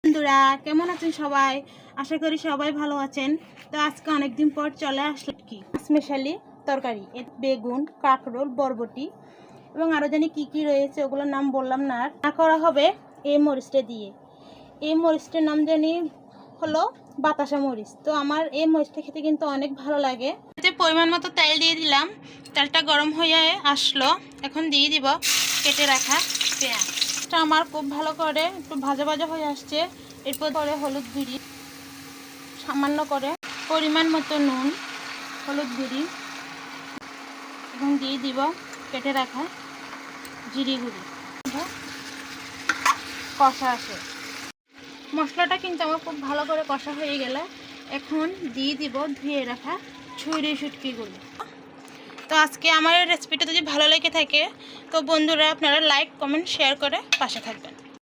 বন্ধুরা কেমন আছেন সবাই? আশা করি সবাই ভালো আছেন। তো আজকে অনেকদিন পর চলে আসলো কি স্পেশালি তরকারি, বেগুন, কাঁকরোল, বরবটি এবং আরও জানি কি কি রয়েছে, ওগুলোর নাম বললাম না। আর করা হবে এই মরিচটা দিয়ে। এই মরিচটার নাম জানি হলো বাতাসা মরিচ। তো আমার এই মরিচটা খেতে কিন্তু অনেক ভালো লাগে। এতে পরিমাণ মতো তেল দিয়ে দিলাম। তেলটা গরম হয়ে আসলো, এখন দিয়ে দিব কেটে রাখা পেঁয়াজ। আমার খুব ভালো করে একটু ভাজা ভাজা হয়ে আসছে। এরপর পরে হলুদ গুঁড়ি সামান্য করে, পরিমাণ মতো নুন, হলুদ গুঁড়ি এবং দিয়ে দিব কেটে রাখা জিরে গুঁড়ি। কষা আসে মশলাটা কিন্তু আমার খুব ভালো করে কষা হয়ে গেলে এখন দিয়ে দিব ধুয়ে রাখা ছুরি শুটকিগুলো। তো আজকে আমার রেসিপিটা যদি ভালো লেগে থাকে তো বন্ধুরা আপনারা লাইক কমেন্ট শেয়ার করে পাশে থাকবেন।